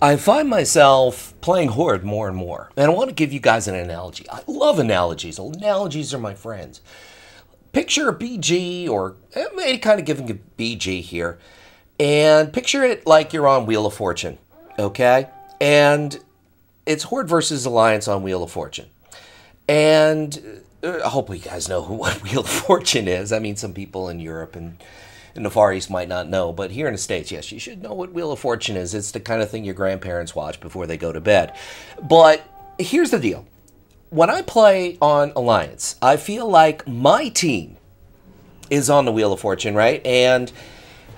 I find myself playing Horde more and more. And I want to give you guys an analogy. I love analogies. Analogies are my friends. Picture a BG, or maybe kind of giving a BG here. And picture it like you're on Wheel of Fortune. Okay? And it's Horde versus Alliance on Wheel of Fortune. And hopefully you guys know what Wheel of Fortune is. I mean, some people in Europe and in the Far East might not know, but here in the States, yes, you should know what Wheel of Fortune is. It's the kind of thing your grandparents watch before they go to bed. But here's the deal. When I play on Alliance, I feel like my team is on the Wheel of Fortune, right? And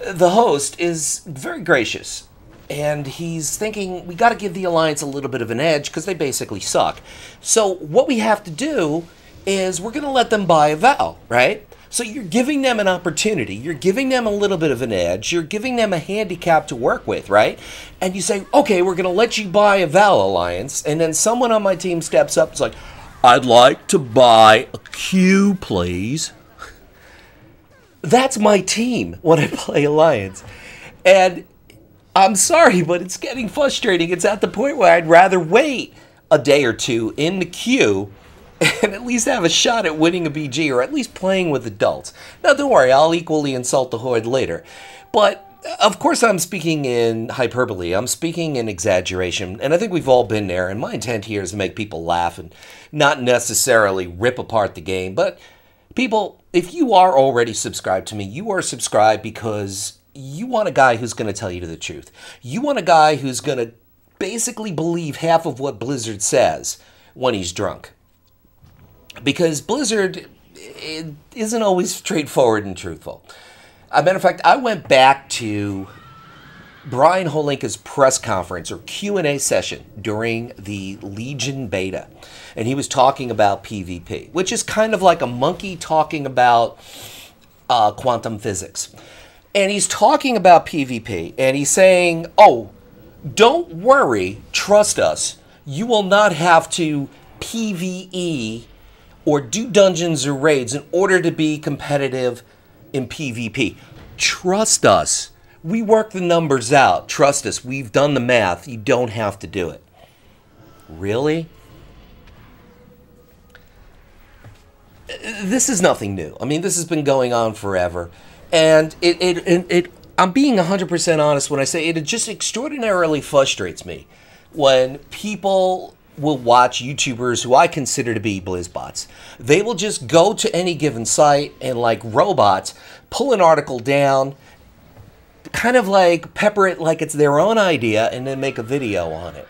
the host is very gracious. And he's thinking, we got to give the Alliance a little bit of an edge because they basically suck. So what we have to do is we're going to let them buy a vow, right? So you're giving them an opportunity. You're giving them a little bit of an edge. You're giving them a handicap to work with, right? And you say, okay, we're going to let you buy a vow, Alliance. And then someone on my team steps up and is like, I'd like to buy a Q, please. That's my team when I play Alliance. And I'm sorry, but it's getting frustrating. It's at the point where I'd rather wait a day or two in the queue and at least have a shot at winning a BG, or at least playing with adults. Now, don't worry, I'll equally insult the Horde later. But, of course, I'm speaking in hyperbole. I'm speaking in exaggeration, and I think we've all been there, and my intent here is to make people laugh and not necessarily rip apart the game. But, people, if you are already subscribed to me, you are subscribed because you want a guy who's going to tell you the truth. You want a guy who's going to basically believe half of what Blizzard says when he's drunk. Because Blizzard isn't always straightforward and truthful. As a matter of fact, I went back to Brian Holinka's press conference or Q&A session during the Legion beta. And he was talking about PvP, which is kind of like a monkey talking about quantum physics. And he's talking about PvP, and he's saying, oh, don't worry, trust us. You will not have to PvE or do dungeons or raids in order to be competitive in PvP. Trust us. We work the numbers out. Trust us. We've done the math. You don't have to do it. Really? This is nothing new. I mean, this has been going on forever. And I'm being 100% honest when I say it just extraordinarily frustrates me when people will watch YouTubers who I consider to be BlizzBots. They will just go to any given site and, like robots, pull an article down, kind of like pepper it like it's their own idea, and then make a video on it.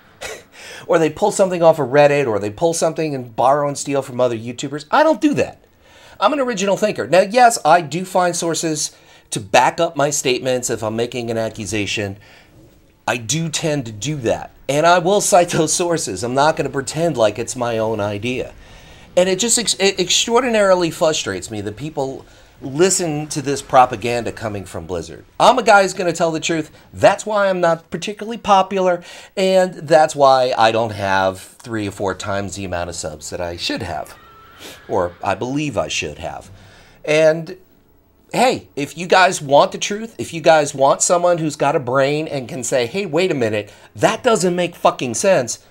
Or they pull something off of Reddit, or they pull something and borrow and steal from other YouTubers. I don't do that. I'm an original thinker. Now, yes, I do find sources to back up my statements if I'm making an accusation. I do tend to do that. And I will cite those sources. I'm not going to pretend like it's my own idea. And it just it extraordinarily frustrates me that people listen to this propaganda coming from Blizzard. I'm a guy who's going to tell the truth. That's why I'm not particularly popular. And that's why I don't have 3 or 4 times the amount of subs that I should have. Or I believe I should have. And hey, if you guys want the truth, if you guys want someone who's got a brain and can say, hey, wait a minute, that doesn't make fucking sense,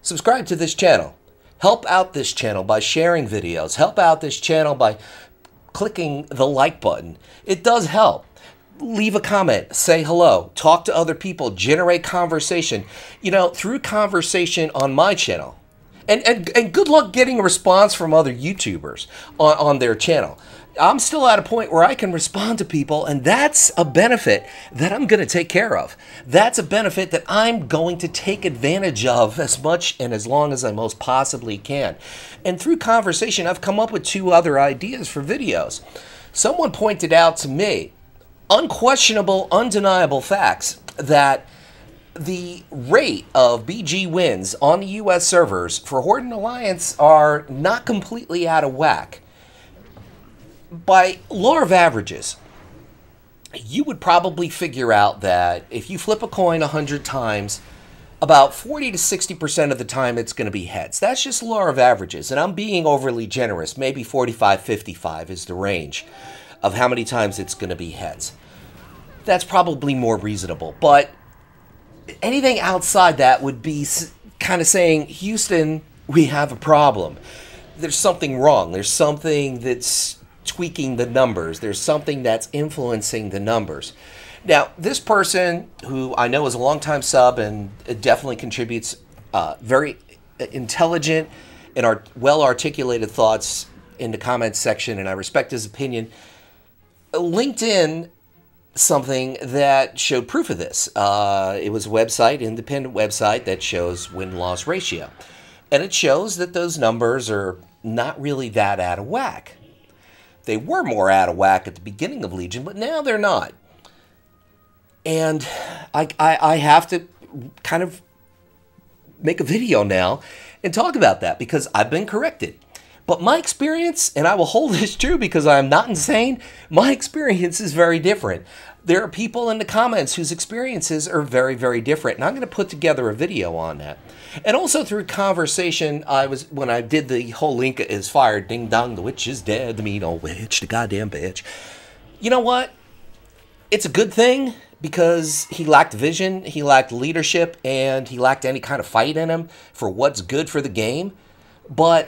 subscribe to this channel. Help out this channel by sharing videos. Help out this channel by clicking the like button. It does help. Leave a comment, say hello, talk to other people, generate conversation. You know, through conversation on my channel. And good luck getting a response from other YouTubers on their channel. I'm still at a point where I can respond to people, and that's a benefit that I'm going to take care of. That's a benefit that I'm going to take advantage of as much and as long as I most possibly can. And through conversation, I've come up with 2 other ideas for videos. Someone pointed out to me unquestionable, undeniable facts that the rate of BG wins on the US servers for Horde and Alliance are not completely out of whack. By law of averages, you would probably figure out that if you flip a coin 100 times, about 40 to 60% of the time it's going to be heads. That's just law of averages, and I'm being overly generous. Maybe 45-55 is the range of how many times it's going to be heads. That's probably more reasonable, but anything outside that would be kind of saying, Houston, we have a problem. There's something wrong. There's something that's tweaking the numbers. There's something that's influencing the numbers. Now, this person, who I know is a longtime sub and definitely contributes very intelligent and well-articulated thoughts in the comments section, and I respect his opinion, linked in something that showed proof of this. It was a website, independent website, that shows win-loss ratio. And it shows that those numbers are not really that out of whack. They were more out of whack at the beginning of Legion, but now they're not. And I have to kind of make a video now and talk about that, because I've been corrected. But my experience, and I will hold this true because I am not insane, my experience is very different. There are people in the comments whose experiences are very, very different, and I'm going to put together a video on that. And also through conversation, when I did the whole Link is fired, ding dong, the witch is dead, the mean old witch, the goddamn bitch. You know what? It's a good thing, because he lacked vision, he lacked leadership, and he lacked any kind of fight in him for what's good for the game. But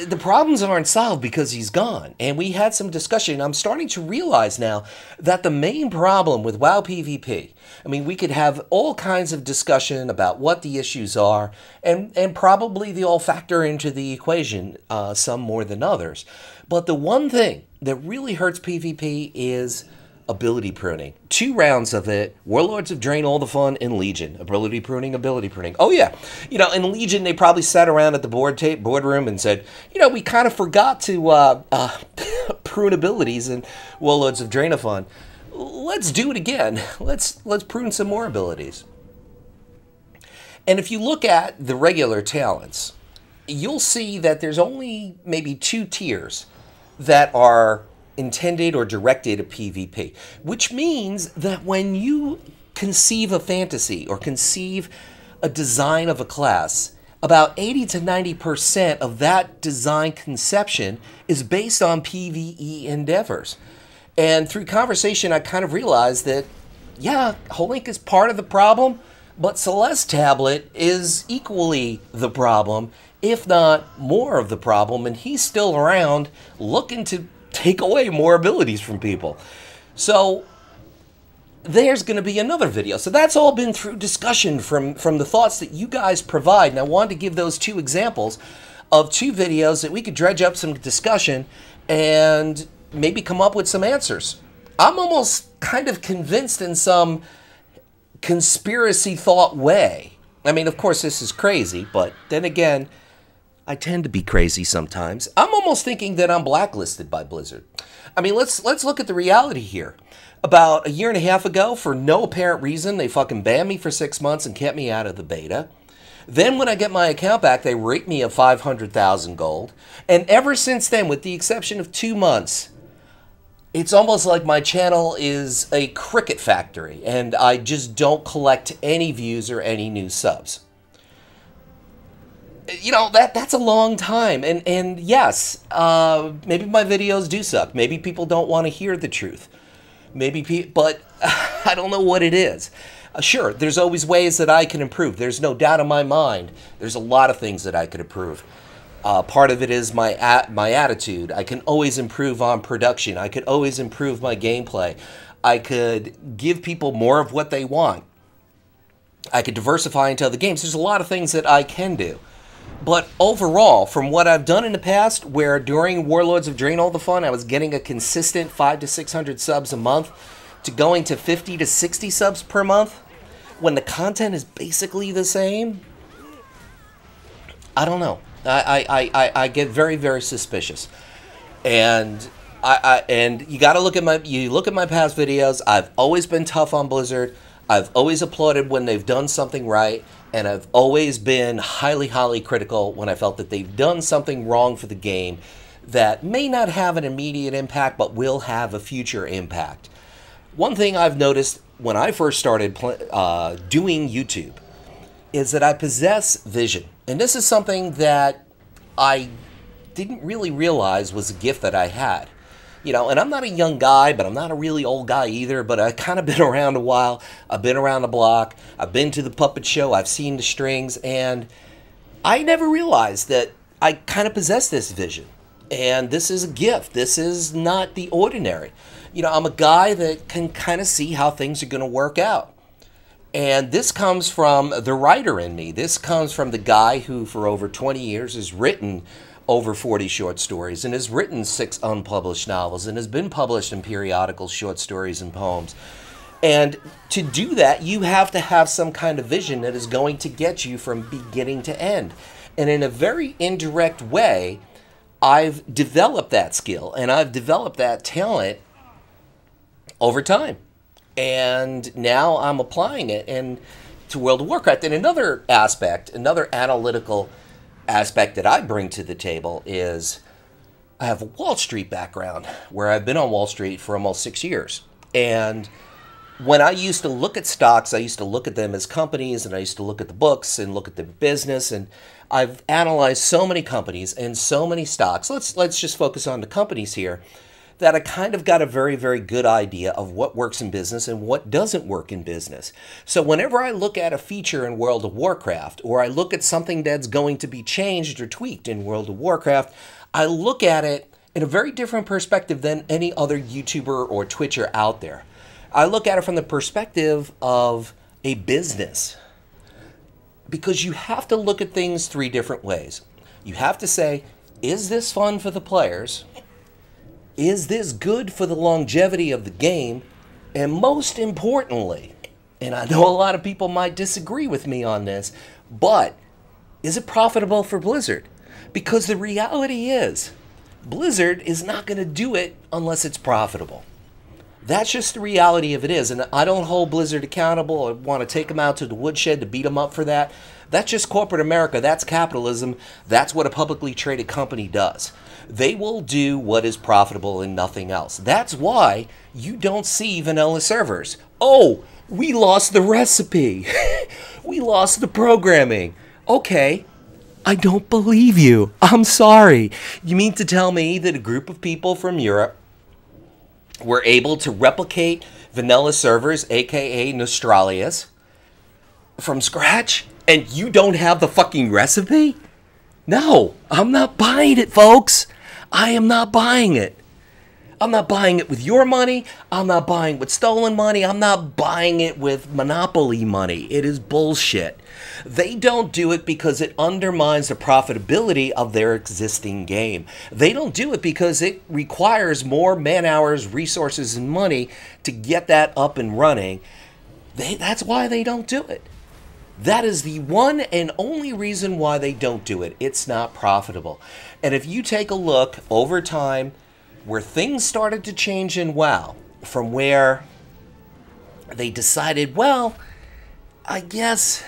the problems aren't solved because he's gone. And we had some discussion. I'm starting to realize now that the main problem with WoW PvP, I mean, we could have all kinds of discussion about what the issues are, and probably they all factor into the equation, some more than others. But the one thing that really hurts PvP is ability pruning. 2 rounds of it. Warlords have drained all the fun in Legion. Ability pruning, ability pruning. Oh yeah, you know, in Legion they probably sat around at the boardroom and said, you know, we kind of forgot to prune abilities in Warlords of Draenafon. Let's do it again. Let's prune some more abilities. And if you look at the regular talents, you'll see that there's only maybe 2 tiers that are intended or directed at PvP, which means that when you conceive a fantasy or conceive a design of a class, about 80 to 90% of that design conception is based on PvE endeavors. And through conversation, I kind of realized that, yeah, Holink is part of the problem, but Celeste Tablet is equally the problem, if not more of the problem, and he's still around looking to take away more abilities from people. So there's going to be another video. So that's all been through discussion from the thoughts that you guys provide. And I wanted to give those 2 examples of 2 videos that we could dredge up some discussion and maybe come up with some answers. I'm almost kind of convinced in some conspiracy thought way. I mean, of course, this is crazy, but then again, I tend to be crazy sometimes. I'm almost thinking that I'm blacklisted by Blizzard. I mean, let's look at the reality here. About a year and a half ago, for no apparent reason, they fucking banned me for 6 months and kept me out of the beta. Then when I get my account back, they rate me at 500,000 gold. And ever since then, with the exception of 2 months, it's almost like my channel is a cricket factory, and I just don't collect any views or any new subs. You know, that's a long time, and yes, maybe my videos do suck. Maybe people don't want to hear the truth. But I don't know what it is. Sure, there's always ways that I can improve. There's no doubt in my mind. There's a lot of things that I could improve. Part of it is my attitude. I can always improve on production. I could always improve my gameplay. I could give people more of what they want. I could diversify into other games. There's a lot of things that I can do. But overall, from what I've done in the past, where during Warlords of Drain All the Fun, I was getting a consistent 500 to 600 subs a month, to going to 50 to 60 subs per month, when the content is basically the same, I don't know. I get very, very suspicious. And you got to look at my past videos. I've always been tough on Blizzard. I've always applauded when they've done something right. And I've always been highly, highly critical when I felt that they've done something wrong for the game that may not have an immediate impact, but will have a future impact. One thing I've noticed when I first started doing YouTube is that I possess vision. And this is something that I didn't really realize was a gift that I had. You know, and I'm not a young guy, but I'm not a really old guy either, but I've kind of been around a while. I've been around the block. I've been to the puppet show. I've seen the strings, and I never realized that I kind of possess this vision. And this is a gift. This is not the ordinary. You know, I'm a guy that can kind of see how things are going to work out. And this comes from the writer in me. This comes from the guy who, for over 20 years, has written over 40 short stories and has written 6 unpublished novels and has been published in periodicals, short stories, and poems. And to do that, you have to have some kind of vision that is going to get you from beginning to end. And in a very indirect way, I've developed that skill and I've developed that talent over time. And now I'm applying it to World of Warcraft. And another aspect, another analytical aspect that I bring to the table is I have a Wall Street background where I've been on Wall Street for almost 6 years. And when I used to look at stocks, I used to look at them as companies, and I used to look at the books and look at the business. And I've analyzed so many companies and so many stocks. Let's just focus on the companies here, that I kind of got a very, very good idea of what works in business and what doesn't work in business. So whenever I look at a feature in World of Warcraft, or I look at something that's going to be changed or tweaked in World of Warcraft, I look at it in a very different perspective than any other YouTuber or Twitcher out there. I look at it from the perspective of a business, because you have to look at things 3 different ways. You have to say, is this fun for the players? Is this good for the longevity of the game? And most importantly, and I know a lot of people might disagree with me on this, but is it profitable for Blizzard? Because the reality is, Blizzard is not going to do it unless it's profitable. That's just the reality of it is. And I don't hold Blizzard accountable. I want to take them out to the woodshed to beat them up for that. That's just corporate America. That's capitalism. That's what a publicly traded company does. They will do what is profitable and nothing else. That's why you don't see vanilla servers. Oh, we lost the recipe. We lost the programming. Okay, I don't believe you. I'm sorry. You mean to tell me that a group of people from Europe were able to replicate vanilla servers, aka Nostralias, from scratch, and you don't have the fucking recipe? No, I'm not buying it, folks. I am not buying it. I'm not buying it with your money. I'm not buying it with stolen money. I'm not buying it with monopoly money. It is bullshit. They don't do it because it undermines the profitability of their existing game. They don't do it because it requires more man hours, resources, and money to get that up and running. That's why they don't do it. That is the one and only reason why they don't do it. It's not profitable. And if you take a look over time, where things started to change in WoW, from where they decided, well, I guess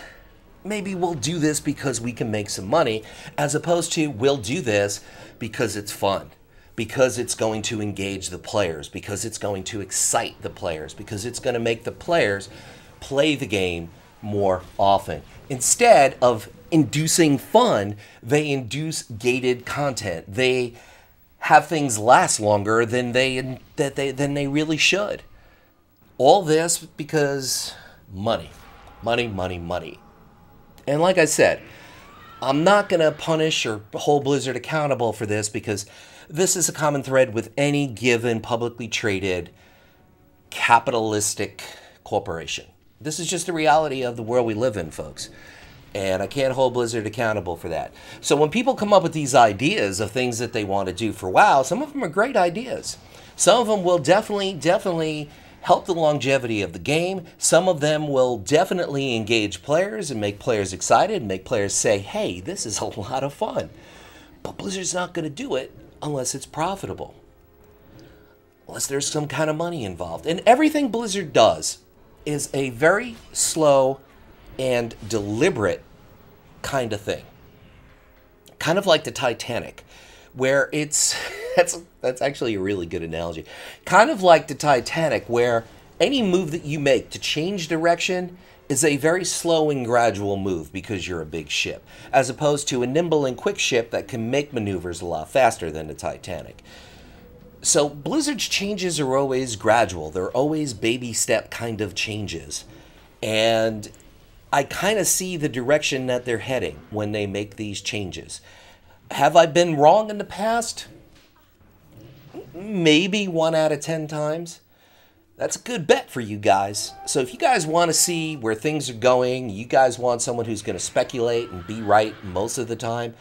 maybe we'll do this because we can make some money, as opposed to we'll do this because it's fun, because it's going to engage the players, because it's going to excite the players, because it's going to make the players play the game more often. Instead of inducing fun, they induce gated content. They have things last longer than they really should. All this because money. Money, money, money. And like I said, I'm not going to punish or hold Blizzard accountable for this, because this is a common thread with any given publicly traded capitalistic corporation. This is just the reality of the world we live in, folks. And I can't hold Blizzard accountable for that. So when people come up with these ideas of things that they want to do for WoW, some of them are great ideas. Some of them will definitely help the longevity of the game. Some of them will definitely engage players and make players excited and make players say, hey, this is a lot of fun. But Blizzard's not going to do it unless it's profitable. Unless there's some kind of money involved. And everything Blizzard does is a very slow and deliberate kind of thing. Kind of like the Titanic, where it's... that's actually a really good analogy. Kind of like the Titanic, where any move that you make to change direction is a very slow and gradual move because you're a big ship, as opposed to a nimble and quick ship that can make maneuvers a lot faster than the Titanic. So Blizzard's changes are always gradual. They're always baby step kind of changes. And I kind of see the direction that they're heading when they make these changes. Have I been wrong in the past? Maybe 1 out of 10 times. That's a good bet for you guys. So if you guys want to see where things are going, you guys want someone who's going to speculate and be right most of the time,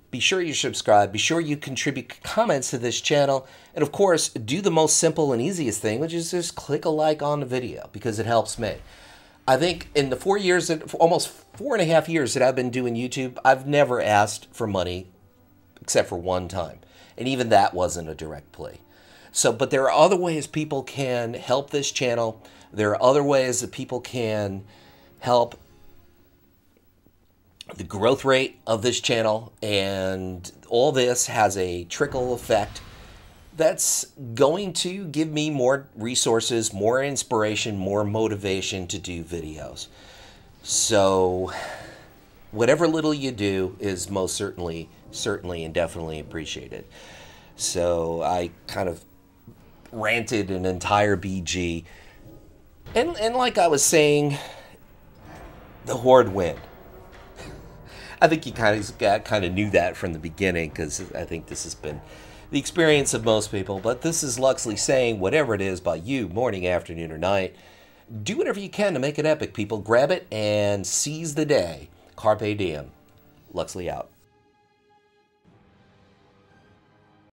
be sure you subscribe. Be sure you contribute comments to this channel. And of course, do the most simple and easiest thing, which is just click a like on the video because it helps me. I think in the 4 years, almost 4.5 years that I've been doing YouTube, I've never asked for money except for one time. And even that wasn't a direct plea. So, but there are other ways people can help this channel. There are other ways that people can help the growth rate of this channel, and all this has a trickle effect that's going to give me more resources, more inspiration, more motivation to do videos. So whatever little you do is most certainly and definitely appreciated. So I kind of ranted an entire BG, and like I was saying, the Horde win. I think you kind of knew that from the beginning, because I think this has been the experience of most people. But this is Luxley saying, whatever it is by you, morning, afternoon, or night, do whatever you can to make it epic, people. Grab it and seize the day. Carpe diem. Luxley out.